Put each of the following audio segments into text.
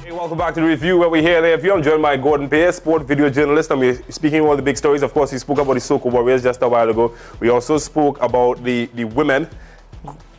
Hey, welcome back to the review where we're here there. If you're joined by Gordon Pierce, sport video journalist, and we're speaking about the big stories. Of course, we spoke about the Soccer Warriors just a while ago. We also spoke about the women.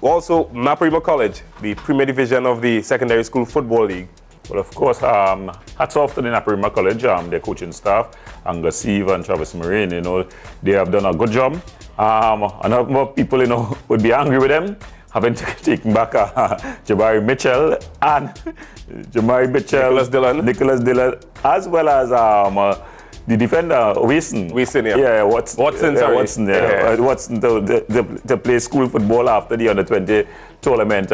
Also, Naparima College, the Premier Division of the Secondary School Football League. Well, of course, hats off to the Naparima College, their coaching staff, Angus Eve and Travis Marine. You know, they have done a good job. A lot more people, you know, would be angry with them, having taken back Jabari Mitchell and Nicholas Dillon, as well as the defender Watson. Yeah, Watson. Watson to play school football after the under-20 tournament.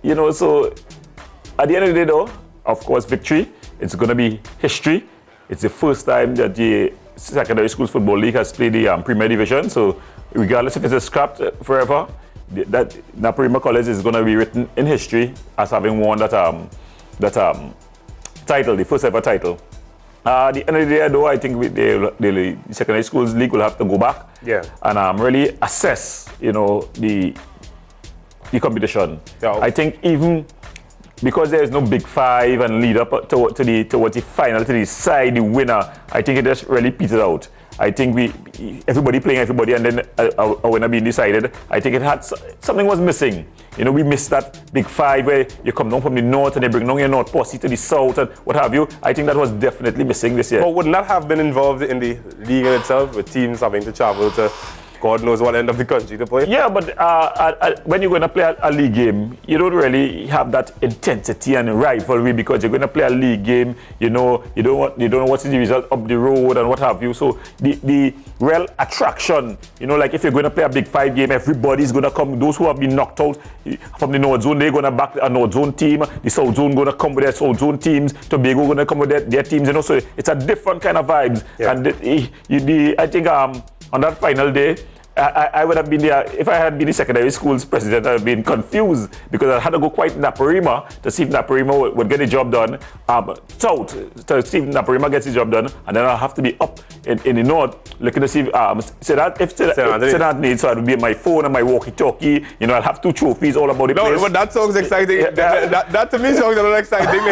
You know, so at the end of the day, though, of course, victory. It's going to be history. It's the first time that the Secondary Schools Football League has played the Premier Division. So, regardless if it's scrapped forever, that Naparima College is going to be written in history as having won that title, the first ever title. At the end of the day, though, I think the Secondary Schools League will have to go back and really assess, you know, the competition. Yeah. I think even because there is no Big Five and lead up towards the final, to decide the winner, I think it just really petered out. I think everybody playing everybody and then a winner being decided. I think something was missing. You know, we missed that Big Five where you come down from the north and they bring down your north posse to the south and what have you. I think that was definitely missing this year. But would not have been involved in the league in itself, with teams having to travel to God knows what end of the country to play? Yeah, but when you're going to play a league game, you don't really have that intensity and rivalry because you're going to play a league game. You know, you don't know what's the result up the road and what have you. So the real attraction, you know, like if you're going to play a Big Five game, everybody's going to come. Those who have been knocked out from the North Zone, they're going to back a North Zone team. The South Zone going to come with their South Zone teams. Tobago going to come with their teams. You know, so it's a different kind of vibes. Yeah. And I think on that final day, I would have been there. If I had been the secondary school's president, I would have been confused because I had to go quite Naparima to see if Naparima would get the job done. South to see if Naparima gets the job done, and then I'll have to be up in the north looking to see if St. Anthony. So I would be on my phone and my walkie-talkie. You know, I'll have 2 trophies all about the place. No, but that sounds exciting. That to me sounds a little exciting.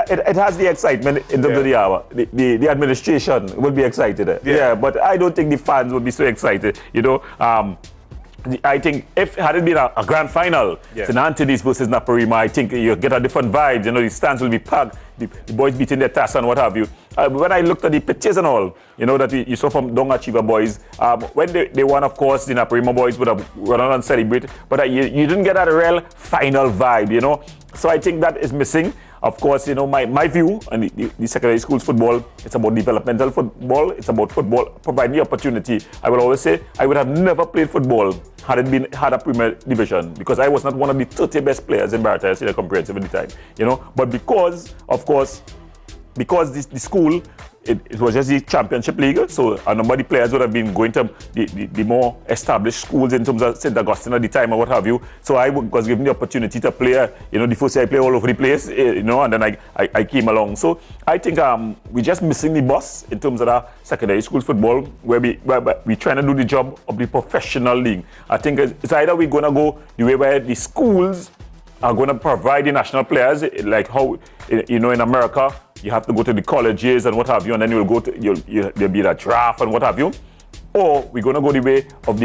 It has the excitement in terms of the administration would be excited. Yeah, but I don't think the fans would be so excited, you know. I think had it been a grand final, St. Anthony's versus Naparima, I think you get a different vibe. You know, the stands will be packed, the boys beating their tass and what have you. When I looked at the pictures and all, you know, that you saw from Dong Achiever boys, when they won, of course, the Naparima boys would have run on and celebrate, but you didn't get that real final vibe, you know. So I think that is missing. Of course, you know, my view on the secondary schools football, it's about developmental football, it's about football providing the opportunity. I will always say I would have never played football had a Premier Division because I was not one of the 30 best players in Barata Senior Comprehensive at the time, you know. But because the school, it was just the championship league, so a number of the players would have been going to the more established schools in terms of St. Augustine at the time or what have you. So I was given the opportunity to play, you know, the first year I played all over the place, you know, and then I came along. So I think we're just missing the bus in terms of our secondary school football, where we're trying to do the job of the professional league. I think it's either we're going to go the way where the schools are going to provide the national players, like how, you know, in America, you have to go to the colleges and what have you, and then there'll be that draft and what have you. Or we're going to go the way of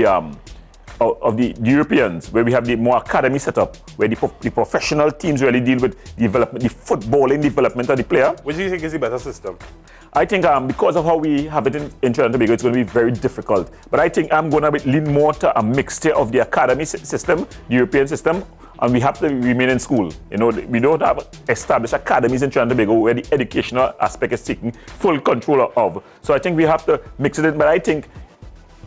the Europeans, where we have the more academy setup, where the professional teams really deal with the footballing development of the player. Which do you think is the better system? I think because of how we have it in Trinidad and Tobago, it's going to be very difficult. But I think I'm going to lean more to a mixture of the academy system, the European system, and we have to remain in school. You know, we don't have established academies in Trinidad and Tobago where the educational aspect is taking full control of. So I think we have to mix it in. But I think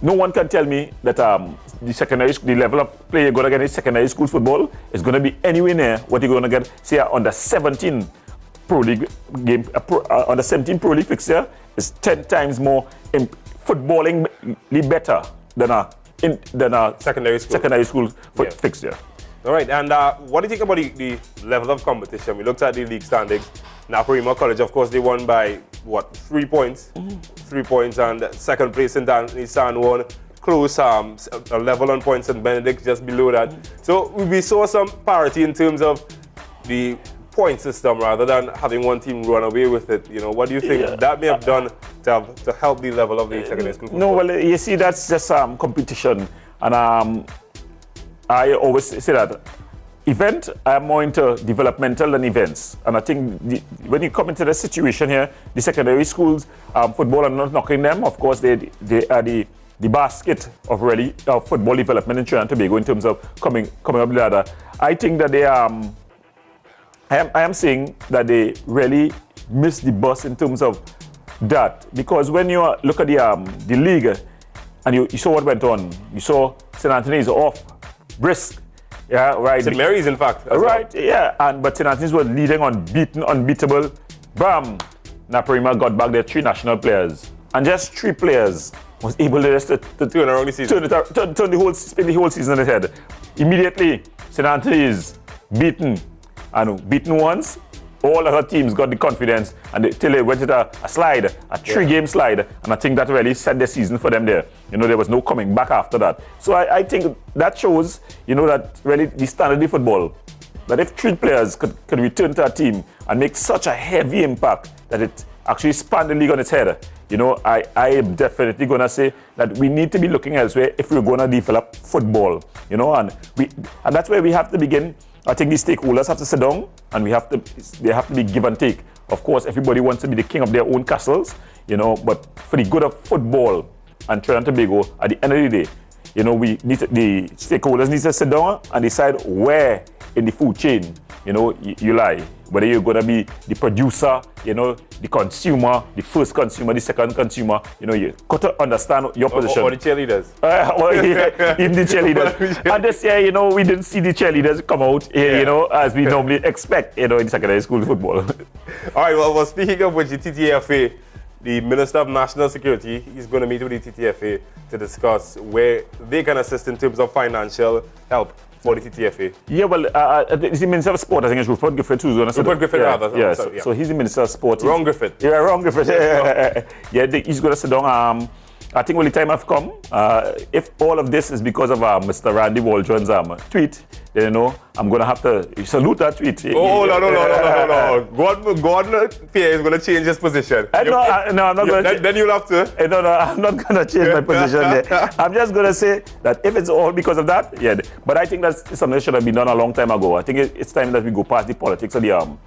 no one can tell me that the level of play you're going to get in secondary school football is going to be anywhere near what you're going to get, say, under 17 Pro League game, under 17 Pro League fixture is 10 times more footballingly better than a secondary school fixture. All right, and what do you think about the level of competition? We looked at the league standings. Naparima College, of course, they won by, 3 points? 3 points, and second place in San Juan, close, a level on points, and Benedict just below that. So we saw some parity in terms of the point system rather than having one team run away with it. You know, what do you think that may have done to help the level of the secondary school football? No, well, you see, that's just competition. And I always say that I'm more into developmental than events. And I think when you come into the situation here, the secondary schools, football, I'm not knocking them. Of course, they are the basket of really football development in Trinidad and Tobago in terms of coming up the ladder. I think that I am saying that they really missed the bus in terms of that, because when you look at the league and you saw what went on, you saw St. Anthony's off brisk. Yeah, right. St. Mary's, in fact. Right, well. Yeah. But St. Anthony's were leading unbeatable. Bam! Naparima got back their 3 national players. And just 3 players was able to just turn around the season. Turn the whole season on its head. Immediately, St. Anthony's beaten. And beaten once, all other teams got the confidence, and till they went into a slide, a 3-game slide, and I think that really set the season for them there. You know, there was no coming back after that. So I think that shows, you know, that really the standard of football, that if 3 players could return to a team and make such a heavy impact that it actually spanned the league on its head, you know, I am definitely going to say that we need to be looking elsewhere if we're going to develop football, you know, and that's where we have to begin. I think the stakeholders have to sit down, and they have to be give and take. Of course, everybody wants to be the king of their own castles, you know, but for the good of football and Trinidad and Tobago, at the end of the day, you know, the stakeholders need to sit down and decide where in the food chain, you know, you lie. Whether you're going to be the producer, you know, the consumer, the first consumer, the second consumer, you know, you got to understand your position. Or the cheerleaders. Even the cheerleaders. And this year, you know, we didn't see the cheerleaders come out, you know, as we normally expect, you know, in secondary school football. All right, well, speaking of which, the TTFA, the Minister of National Security, is going to meet with the TTFA to discuss where they can assist in terms of financial help for the TTFA. Yeah, well, he's the Minister of Sport. I think it's Rupert Griffith who's going to... Rupert Griffith, rather. Yeah, so he's the Minister of Sport. Wrong Griffith. Yeah, wrong Griffith. Yeah, he's going to sit down. I think when the time has come, if all of this is because of Mr. Randy Waldron's tweet, then, you know, I'm going to have to salute that tweet. Oh, no. Gordon Pierre is going to change his position. No, I'm not going to... Then you'll have to... No, I'm not going to change my position there. I'm just going to say that if it's all because of that, yeah. But I think that's something that should have been done a long time ago. I think it's time that we go past the politics of the...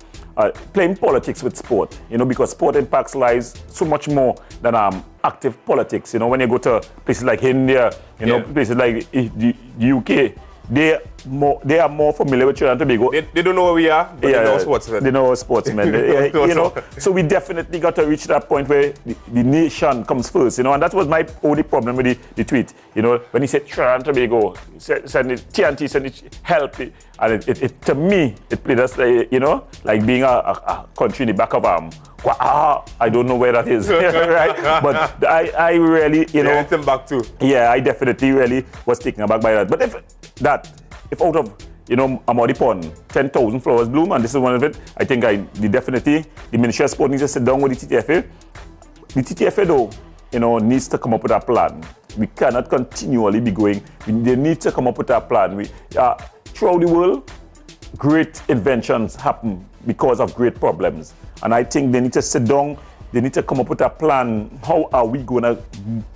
playing politics with sport, you know, because sport impacts lives so much more than active politics. You know, when you go to places like India, you know, places like the UK, they are more familiar with Trinidad and Tobago. They don't know where we are, but they know sportsmen. They know sportsmen. You know, so we definitely got to reach that point where the nation comes first. You know, and that was my only problem with the tweet. You know, when he said Trinidad and Tobago, send it TNT, send it help, and it to me it played us, you know, like being a country in the back of I don't know where that is, right? But I really, you know, him back too. Yeah, I definitely really was taken aback by that. But if out of, you know, I'm already upon 10,000 flowers bloom, and this is one of it, I think the Ministry of Sport needs to sit down with the TTFA. The TTFA, though, you know, needs to come up with a plan. We cannot continually be going. They need to come up with a plan. Throughout the world, great inventions happen because of great problems. And I think they need to sit down, they need to come up with a plan. How are we going to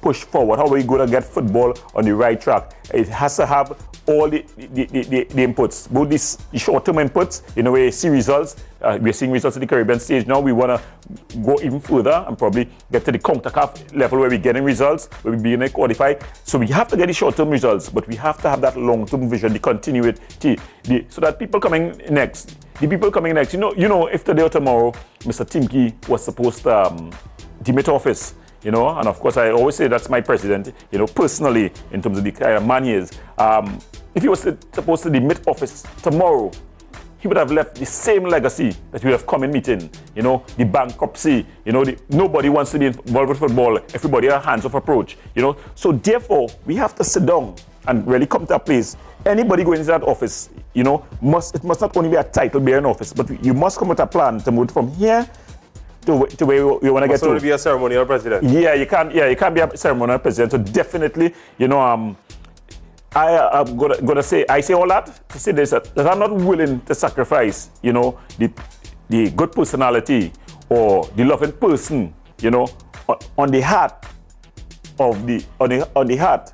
push forward? How are we going to get football on the right track? It has to have all the inputs, both the short-term inputs, in a way, see results. We're seeing results at the Caribbean stage now. We want to go even further and probably get to the CONCACAF level where we're getting results, where we're being qualified. So we have to get the short-term results, but we have to have that long-term vision, the continuity, so that people coming next, you know, if today or tomorrow, Mr. Timke was supposed to demit office, you know, and of course I always say that's my president, you know, personally, in terms of the kind of man he is. If he was supposed to demit office tomorrow, he would have left the same legacy that we have come in meeting, you know, the bankruptcy, you know, nobody wants to be involved with football, everybody has a hands-off approach, you know. So therefore, we have to sit down and really come to a place. Anybody going into that office, you know, it must not only be a title-bearing office, but you must come with a plan to move from here to where you want to get to. Must be a ceremonial president. Yeah, you can't be a ceremonial president. So definitely, you know, I'm gonna say, I say all that to say this, that I'm not willing to sacrifice, you know, the good personality or the loving person, you know, on the heart of on the heart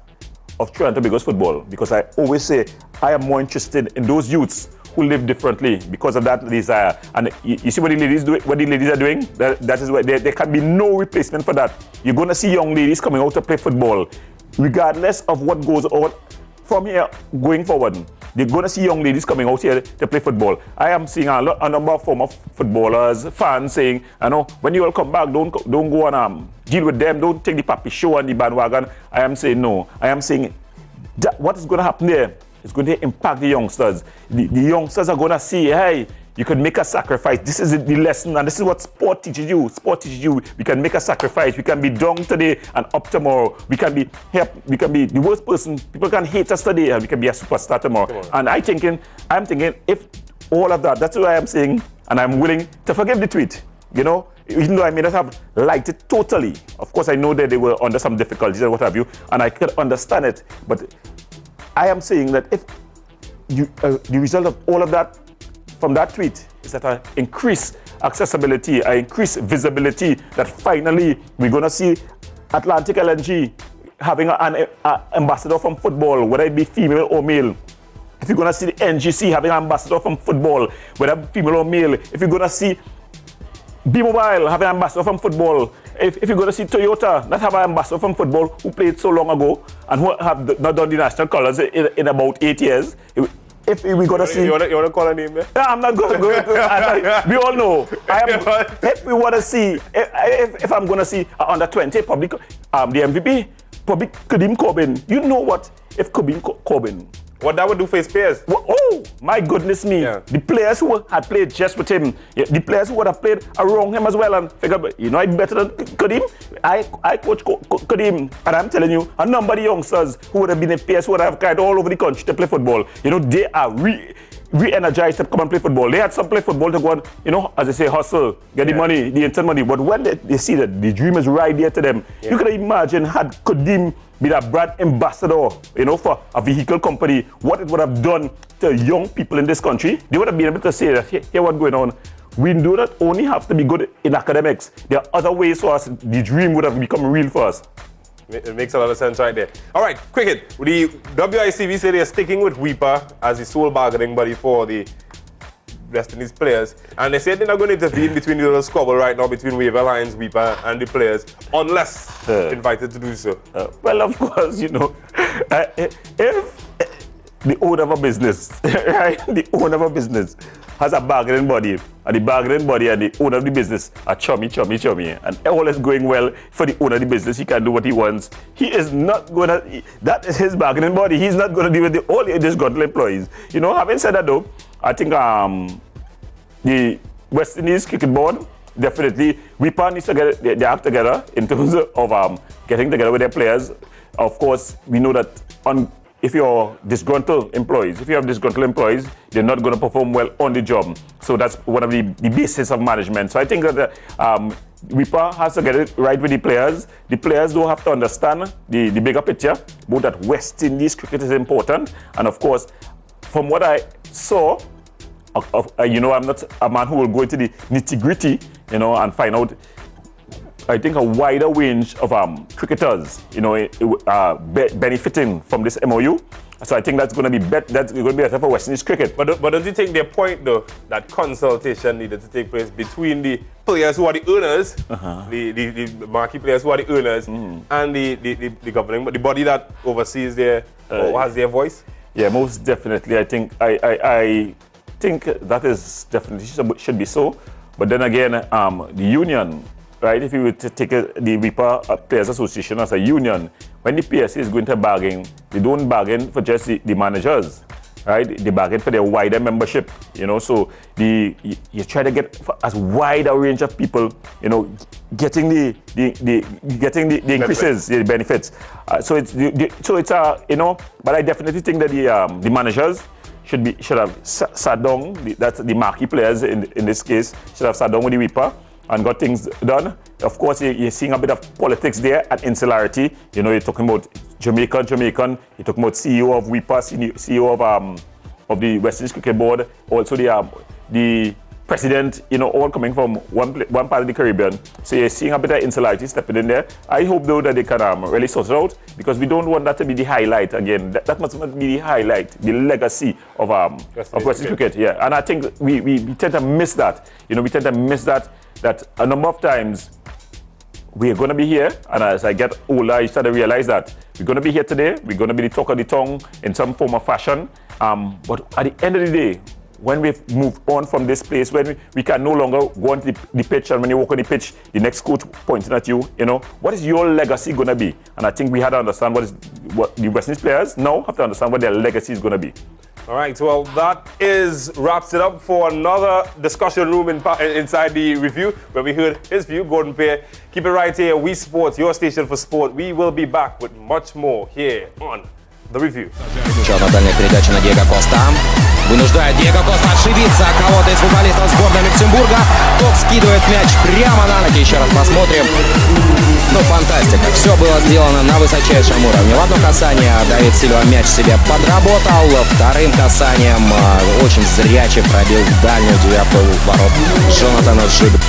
of Trinidad and Tobago's football, because I always say I am more interested in those youths who live differently because of that desire. And you see what the ladies do, what the ladies are doing? That is why there can be no replacement for that. You're going to see young ladies coming out to play football, regardless of what goes on from here going forward. They're going to see young ladies coming out here to play football. I am seeing a number of former footballers, fans saying, I know, when you all come back, don't go and deal with them, don't take the papi show and the bandwagon. I am saying no. I am saying that what is going to happen there is going to impact the youngsters. The youngsters are going to see, hey, you can make a sacrifice. This is the lesson, and this is what sport teaches you. Sport teaches you we can make a sacrifice. We can be down today and up tomorrow. We can be the worst person. People can hate us today, and we can be a superstar tomorrow. And I'm thinking, if all of that, that's why I'm saying, and I'm willing to forgive the tweet. You know, even though I may not have liked it totally. Of course, I know that they were under some difficulties and what have you, and I could understand it. But I am saying that if the result of all of that from that tweet is that I increase accessibility, I increase visibility, that finally we're going to see Atlantic LNG having an ambassador from football, whether it be female or male. If you're going to see the NGC having an ambassador from football, whether female or male. If you're going to see B-Mobile having an ambassador from football. If you're going to see Toyota not have an ambassador from football who played so long ago and who have not done the national colors in about 8 years. If we're going to see... You want to call a name there? No, I'm not going to go. We all know. If we want to see... If I'm going to see under 20, probably the MVP, probably Kadim Corbin. You know what? If Kadim Corbin... What that would do for his players? Well, oh, my goodness me. Yeah. The players who had played just with him, the players who would have played around him as well and figure, you know, I'm better than Kadim. I coach Kadim, and I'm telling you, a number of the youngsters who would have been in PS who would have cried all over the country to play football. You know, they are re-energized to come and play football. They had some play football to go and, you know, as they say, hustle, get the money, the instant money. But when they see that the dream is right there to them, you can imagine had Kadim be a brand ambassador, you know, for a vehicle company, what it would have done to young people in this country. They would have been able to say that, here what's going on. We do not only have to be good in academics. There are other ways for us. The dream would have become real for us. It makes a lot of sense right there. All right, cricket. The WICV say they're sticking with Weeper as the sole bargaining body for the West Indies players, and they said they're not going to intervene between the little squabble right now between Wave Alliance, Weeper, and the players unless invited to do so. Well, of course, you know, if the owner of a business, right, the owner of a business has a bargaining body, and the bargaining body and the owner of the business are chummy, and all is going well for the owner of the business, he can do what he wants. He is not going to, that is his bargaining body, he's not going to deal with all the disgruntled employees. You know, having said that though, I think the West Indies Cricket Board, definitely, Weeper needs to get their act together in terms of getting together with their players. Of course, we know that if you're disgruntled employees, they're not going to perform well on the job. So that's one of the basis of management. So I think that Weeper has to get it right with the players. The players don't have to understand the bigger picture, but that West Indies cricket is important. And of course, from what I saw, you know, I'm not a man who will go into the nitty-gritty, you know, and find out, I think, a wider range of cricketers, you know, benefiting from this MOU. So I think that's going to be better for West Indies cricket. But don't you think their point, though, that consultation needed to take place between the players who are the earners, the marquee players who are the earners, and the governing, the body that oversees or has their voice? Yeah, most definitely. I think that is definitely should be so. But then again, the union, right? If you were to take the Weeper Players Association as a union, when the PSA is going to bargain, they don't bargain for just the managers, right? They bargain for their wider membership, you know. So you try to get as wide a range of people, you know, getting the increases, the benefits. So it's you know. But I definitely think that the managers should have sat down. That's the marquee players in this case should have sat down with the Weeper and got things done. Of course, you're seeing a bit of politics there and insularity. You know, you're talking about Jamaican. He talking about CEO of WIPA, CEO of the West Indies Cricket Board, also the president, all coming from one part of the Caribbean. So you're seeing a bit of insularity stepping in there. I hope, though, that they can really sort it out, because we don't want that to be the highlight again. That must not be the highlight, the legacy of West Indies cricket. Yeah, and I think we tend to miss that. We tend to miss that a number of times. We're going to be here, and as I get older, I start to realize that we're going to be here today. We're going to be the talk of the tongue in some form or fashion. But at the end of the day, when we've moved on from this place, when we can no longer go on the pitch, and when you walk on the pitch, the next coach pointing at you, what is your legacy going to be? And I think we had to understand what the West Indies players now have to understand what their legacy is going to be. All right, well, that wraps it up for another discussion room inside the review, where we heard his view, Gordon Pear. Keep it right here, We Sports, your station for sport. We will be back with much more here on The Review. На дальней передаче на Диего Коста. Вынуждает Диего Коста ошибиться кого-то из футболистов сборной Люксембурга. Тот скидывает мяч прямо на ноги. Еще раз посмотрим. Фантастика. Все было сделано на высочайшем уровне. В одно касание Давид Сильва мяч себе подработал. Вторым касанием очень зряче пробил в дальнюю девятку ворот Джонатана Жига.